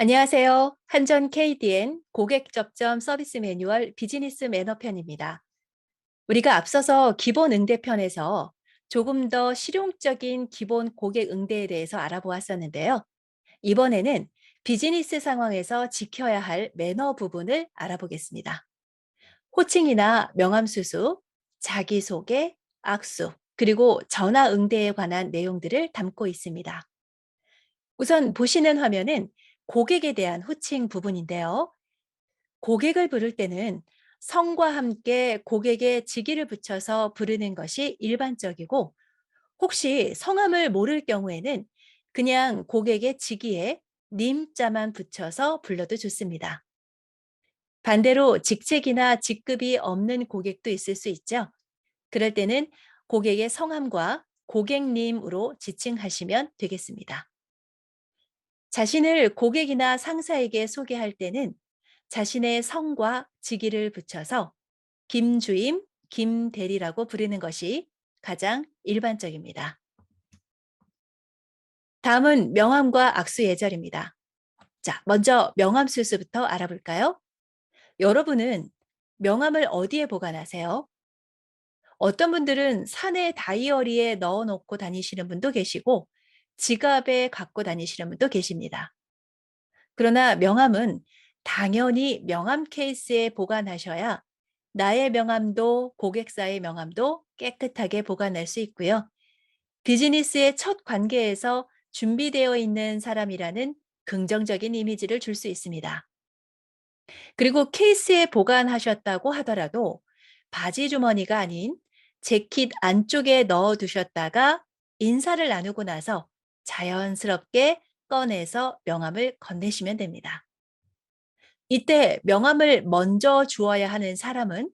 안녕하세요. 한전 KDN 고객 접점 서비스 매뉴얼 비즈니스 매너 편입니다. 우리가 앞서서 기본 응대 편에서 조금 더 실용적인 기본 고객 응대에 대해서 알아보았었는데요. 이번에는 비즈니스 상황에서 지켜야 할 매너 부분을 알아보겠습니다. 호칭이나 명함 수수, 자기소개, 악수, 그리고 전화 응대에 관한 내용들을 담고 있습니다. 우선 보시는 화면은 고객에 대한 호칭 부분인데요. 고객을 부를 때는 성과 함께 고객의 직위를 붙여서 부르는 것이 일반적이고, 혹시 성함을 모를 경우에는 그냥 고객의 직위에 님자만 붙여서 불러도 좋습니다. 반대로 직책이나 직급이 없는 고객도 있을 수 있죠. 그럴 때는 고객의 성함과 고객님으로 지칭하시면 되겠습니다. 자신을 고객이나 상사에게 소개할 때는 자신의 성과 직위를 붙여서 김주임, 김대리라고 부르는 것이 가장 일반적입니다. 다음은 명함과 악수 예절입니다. 자, 먼저 명함 수수부터 알아볼까요? 여러분은 명함을 어디에 보관하세요? 어떤 분들은 사내 다이어리에 넣어 놓고 다니시는 분도 계시고, 지갑에 갖고 다니시는 분도 계십니다. 그러나 명함은 당연히 명함 케이스에 보관하셔야 나의 명함도 고객사의 명함도 깨끗하게 보관할 수 있고요. 비즈니스의 첫 관계에서 준비되어 있는 사람이라는 긍정적인 이미지를 줄 수 있습니다. 그리고 케이스에 보관하셨다고 하더라도 바지 주머니가 아닌 재킷 안쪽에 넣어 두셨다가 인사를 나누고 나서 자연스럽게 꺼내서 명함을 건네시면 됩니다. 이때 명함을 먼저 주어야 하는 사람은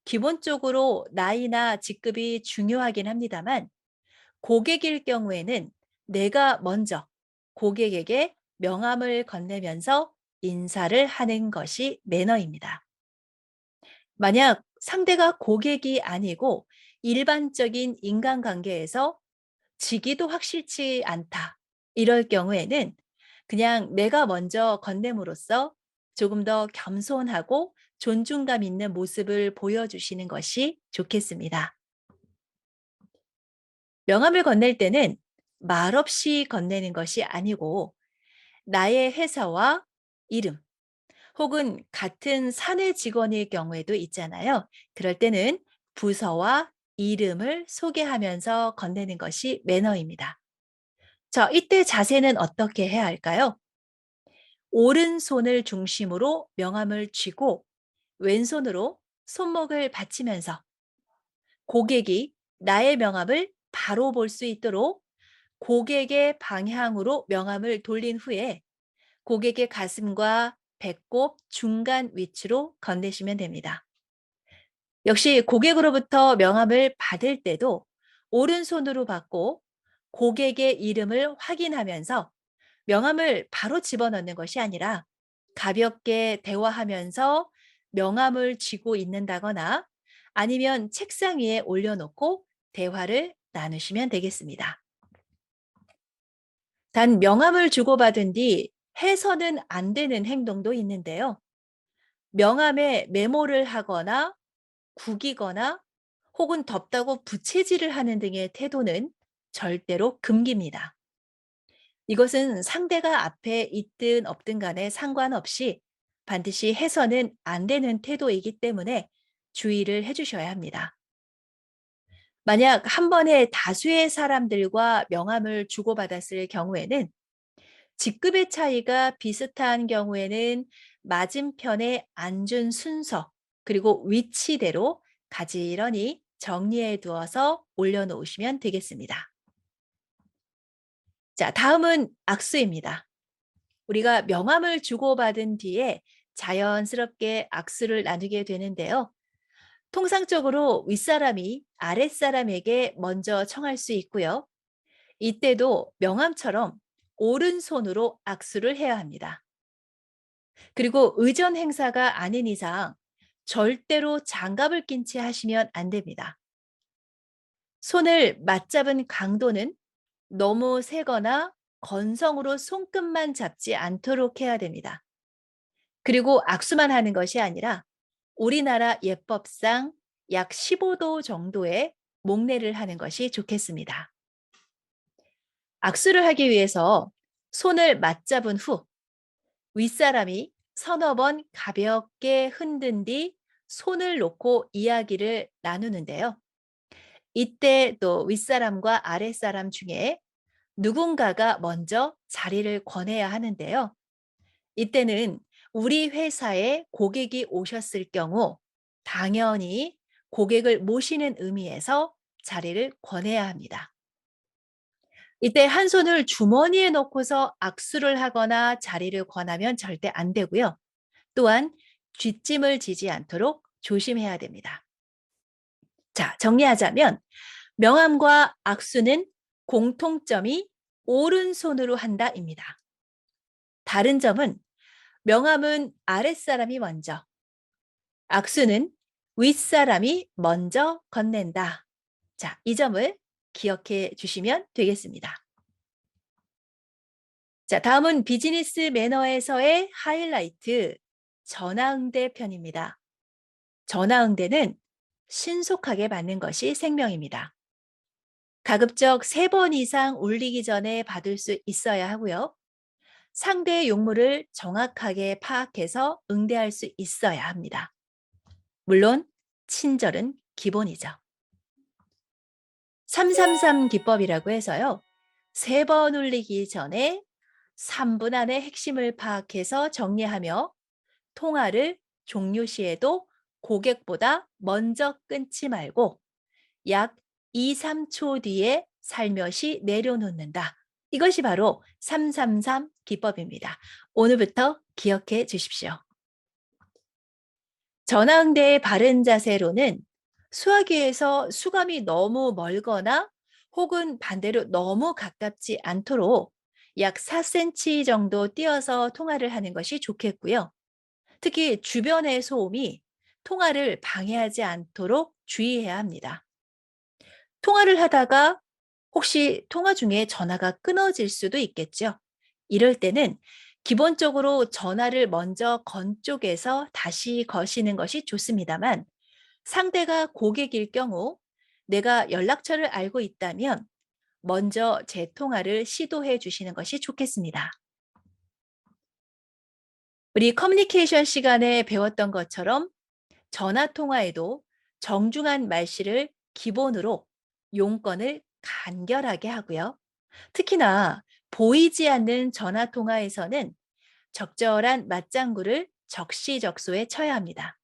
기본적으로 나이나 직급이 중요하긴 합니다만, 고객일 경우에는 내가 먼저 고객에게 명함을 건네면서 인사를 하는 것이 매너입니다. 만약 상대가 고객이 아니고 일반적인 인간관계에서 직위도 확실치 않다, 이럴 경우에는 그냥 내가 먼저 건냄으로써 조금 더 겸손하고 존중감 있는 모습을 보여주시는 것이 좋겠습니다. 명함을 건넬 때는 말없이 건네는 것이 아니고 나의 회사와 이름, 혹은 같은 사내 직원일 경우에도 있잖아요. 그럴 때는 부서와 이름을 소개하면서 건네는 것이 매너입니다. 자, 이때 자세는 어떻게 해야 할까요? 오른손을 중심으로 명함을 쥐고 왼손으로 손목을 받치면서 고객이 나의 명함을 바로 볼 수 있도록 고객의 방향으로 명함을 돌린 후에 고객의 가슴과 배꼽 중간 위치로 건네시면 됩니다. 역시 고객으로부터 명함을 받을 때도 오른손으로 받고 고객의 이름을 확인하면서 명함을 바로 집어넣는 것이 아니라 가볍게 대화하면서 명함을 쥐고 있는다거나 아니면 책상 위에 올려놓고 대화를 나누시면 되겠습니다. 단 명함을 주고받은 뒤 해서는 안 되는 행동도 있는데요. 명함에 메모를 하거나 구기거나 혹은 덥다고 부채질을 하는 등의 태도는 절대로 금기입니다. 이것은 상대가 앞에 있든 없든 간에 상관없이 반드시 해서는 안 되는 태도이기 때문에 주의를 해 주셔야 합니다. 만약 한 번에 다수의 사람들과 명함을 주고받았을 경우에는 직급의 차이가 비슷한 경우에는 맞은편에 앉은 순서 그리고 위치대로 가지런히 정리해 두어서 올려놓으시면 되겠습니다. 자, 다음은 악수입니다. 우리가 명함을 주고받은 뒤에 자연스럽게 악수를 나누게 되는데요. 통상적으로 윗사람이 아랫사람에게 먼저 청할 수 있고요. 이때도 명함처럼 오른손으로 악수를 해야 합니다. 그리고 의전 행사가 아닌 이상 절대로 장갑을 낀 채 하시면 안 됩니다. 손을 맞잡은 강도는 너무 세거나 건성으로 손끝만 잡지 않도록 해야 됩니다. 그리고 악수만 하는 것이 아니라 우리나라 예법상 약 15도 정도의 목례를 하는 것이 좋겠습니다. 악수를 하기 위해서 손을 맞잡은 후 윗사람이 서너 번 가볍게 흔든 뒤 손을 놓고 이야기를 나누는데요. 이때 또 윗사람과 아랫사람 중에 누군가가 먼저 자리를 권해야 하는데요. 이때는 우리 회사에 고객이 오셨을 경우 당연히 고객을 모시는 의미에서 자리를 권해야 합니다. 이때 한 손을 주머니에 넣고서 악수를 하거나 자리를 권하면 절대 안 되고요. 또한 뒷짐을 지지 않도록 조심해야 됩니다. 자, 정리하자면 명함과 악수는 공통점이 오른손으로 한다입니다. 다른 점은 명함은 아랫사람이 먼저, 악수는 윗사람이 먼저 건넨다. 자, 이 점을 기억해 주시면 되겠습니다. 자, 다음은 비즈니스 매너에서의 하이라이트, 전화응대 편입니다. 전화응대는 신속하게 받는 것이 생명입니다. 가급적 3번 이상 울리기 전에 받을 수 있어야 하고요. 상대의 용무를 정확하게 파악해서 응대할 수 있어야 합니다. 물론 친절은 기본이죠. 333 기법이라고 해서요. 3번 울리기 전에 3분 안에 핵심을 파악해서 정리하며 통화를 종료 시에도 고객보다 먼저 끊지 말고 약 2, 3초 뒤에 살며시 내려놓는다. 이것이 바로 333 기법입니다. 오늘부터 기억해 주십시오. 전화응대의 바른 자세로는 수화기에서 수감이 너무 멀거나 혹은 반대로 너무 가깝지 않도록 약 4cm 정도 띄어서 통화를 하는 것이 좋겠고요. 특히 주변의 소음이 통화를 방해하지 않도록 주의해야 합니다. 통화를 하다가 혹시 통화 중에 전화가 끊어질 수도 있겠죠. 이럴 때는 기본적으로 전화를 먼저 건 쪽에서 다시 거시는 것이 좋습니다만 상대가 고객일 경우 내가 연락처를 알고 있다면 먼저 재통화를 시도해 주시는 것이 좋겠습니다. 우리 커뮤니케이션 시간에 배웠던 것처럼 전화 통화에도 정중한 말씨를 기본으로 용건을 간결하게 하고요. 특히나 보이지 않는 전화 통화에서는 적절한 맞장구를 적시적소에 쳐야 합니다.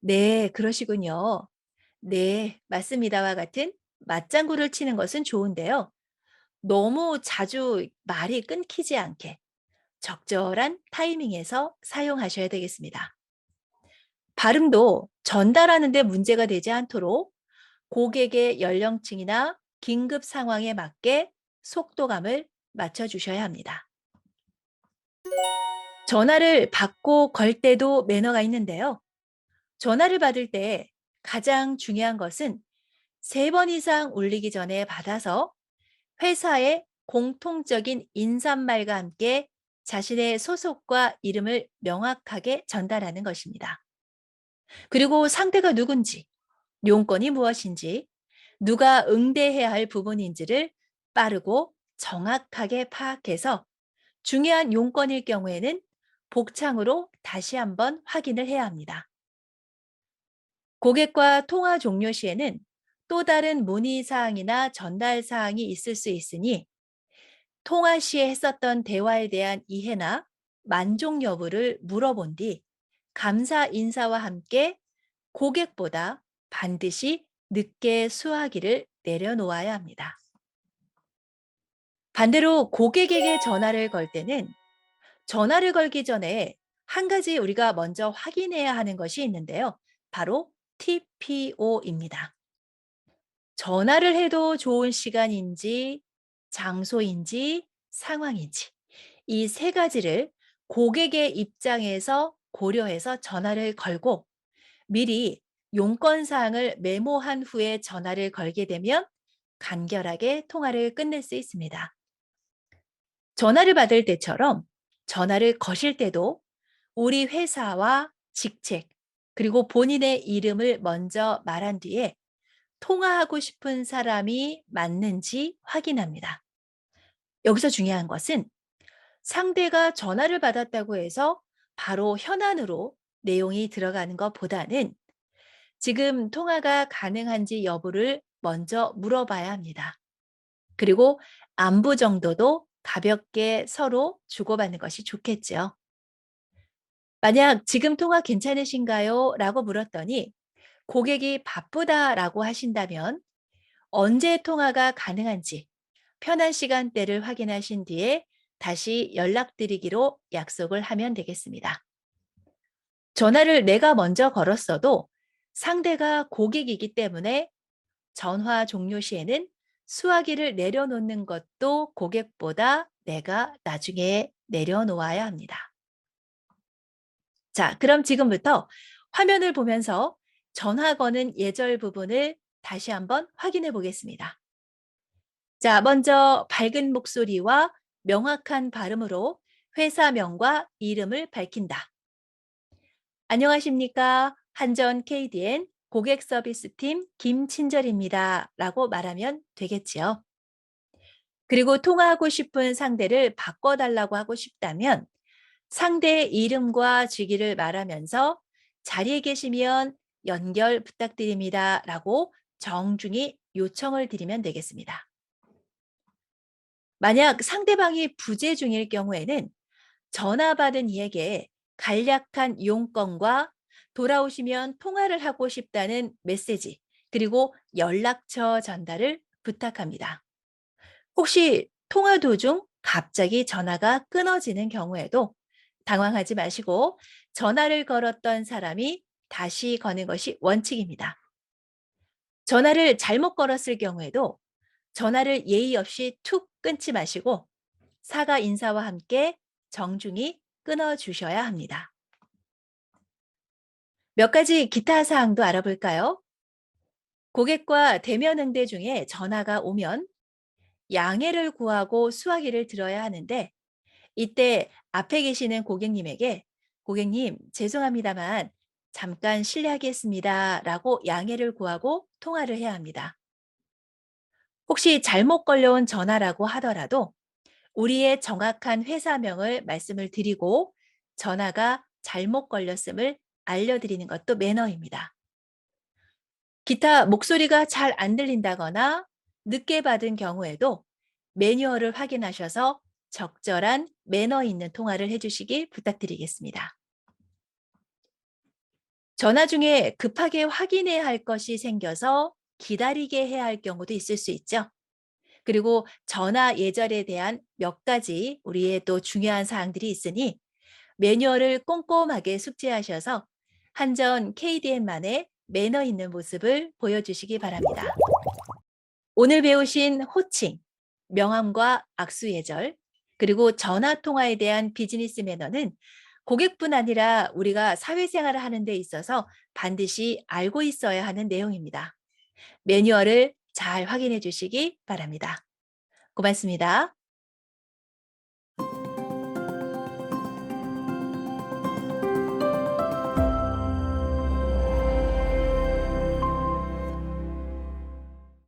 네, 그러시군요. 네, 맞습니다와 같은 맞장구를 치는 것은 좋은데요. 너무 자주 말이 끊기지 않게 적절한 타이밍에서 사용하셔야 되겠습니다. 발음도 전달하는 데 문제가 되지 않도록 고객의 연령층이나 긴급 상황에 맞게 속도감을 맞춰주셔야 합니다. 전화를 받고 걸 때도 매너가 있는데요. 전화를 받을 때 가장 중요한 것은 3번 이상 울리기 전에 받아서 회사의 공통적인 인사말과 함께 자신의 소속과 이름을 명확하게 전달하는 것입니다. 그리고 상대가 누군지, 용건이 무엇인지, 누가 응대해야 할 부분인지를 빠르고 정확하게 파악해서 중요한 용건일 경우에는 복창으로 다시 한번 확인을 해야 합니다. 고객과 통화 종료 시에는 또 다른 문의사항이나 전달사항이 있을 수 있으니 통화 시에 했었던 대화에 대한 이해나 만족 여부를 물어본 뒤 감사 인사와 함께 고객보다 반드시 늦게 수화기를 내려놓아야 합니다. 반대로 고객에게 전화를 걸 때는 전화를 걸기 전에 한 가지 우리가 먼저 확인해야 하는 것이 있는데요. 바로 TPO입니다. 전화를 해도 좋은 시간인지, 장소인지, 상황인지 이 3가지를 고객의 입장에서 고려해서 전화를 걸고 미리 용건 사항을 메모한 후에 전화를 걸게 되면 간결하게 통화를 끝낼 수 있습니다. 전화를 받을 때처럼 전화를 거실 때도 우리 회사와 직책, 그리고 본인의 이름을 먼저 말한 뒤에 통화하고 싶은 사람이 맞는지 확인합니다. 여기서 중요한 것은 상대가 전화를 받았다고 해서 바로 현안으로 내용이 들어가는 것보다는 지금 통화가 가능한지 여부를 먼저 물어봐야 합니다. 그리고 안부 정도도 가볍게 서로 주고받는 것이 좋겠죠. 만약 "지금 통화 괜찮으신가요? 라고 물었더니 고객이 바쁘다라고 하신다면 언제 통화가 가능한지 편한 시간대를 확인하신 뒤에 다시 연락드리기로 약속을 하면 되겠습니다. 전화를 내가 먼저 걸었어도 상대가 고객이기 때문에 전화 종료 시에는 수화기를 내려놓는 것도 고객보다 내가 나중에 내려놓아야 합니다. 자, 그럼 지금부터 화면을 보면서 전화 거는 예절 부분을 다시 한번 확인해 보겠습니다. 자, 먼저 밝은 목소리와 명확한 발음으로 회사명과 이름을 밝힌다. 안녕하십니까. 한전 KDN 고객 서비스팀 김친절입니다. 라고 말하면 되겠지요. 그리고 통화하고 싶은 상대를 바꿔달라고 하고 싶다면 상대의 이름과 직위를 말하면서 자리에 계시면 연결 부탁드립니다. 라고 정중히 요청을 드리면 되겠습니다. 만약 상대방이 부재 중일 경우에는 전화 받은 이에게 간략한 용건과 돌아오시면 통화를 하고 싶다는 메시지, 그리고 연락처 전달을 부탁합니다. 혹시 통화 도중 갑자기 전화가 끊어지는 경우에도 당황하지 마시고 전화를 걸었던 사람이 다시 거는 것이 원칙입니다. 전화를 잘못 걸었을 경우에도 전화를 예의 없이 툭 끊지 마시고 사과 인사와 함께 정중히 끊어 주셔야 합니다. 몇 가지 기타 사항도 알아볼까요? 고객과 대면 응대 중에 전화가 오면 양해를 구하고 수화기를 들어야 하는데 이때 앞에 계시는 고객님에게 "고객님, 죄송합니다만 잠깐 실례하겠습니다." 라고 양해를 구하고 통화를 해야 합니다. 혹시 잘못 걸려온 전화라고 하더라도 우리의 정확한 회사명을 말씀을 드리고 전화가 잘못 걸렸음을 알려드리는 것도 매너입니다. 기타 목소리가 잘 안 들린다거나 늦게 받은 경우에도 매뉴얼을 확인하셔서 적절한 매너 있는 통화를 해주시기 부탁드리겠습니다. 전화 중에 급하게 확인해야 할 것이 생겨서 기다리게 해야 할 경우도 있을 수 있죠. 그리고 전화 예절에 대한 몇 가지 우리의 또 중요한 사항들이 있으니 매뉴얼을 꼼꼼하게 숙지하셔서 한전 KDN만의 매너 있는 모습을 보여주시기 바랍니다. 오늘 배우신 호칭, 명함과 악수 예절, 그리고 전화 통화에 대한 비즈니스 매너는 고객뿐 아니라 우리가 사회생활을 하는 데 있어서 반드시 알고 있어야 하는 내용입니다. 매뉴얼을 잘 확인해 주시기 바랍니다. 고맙습니다.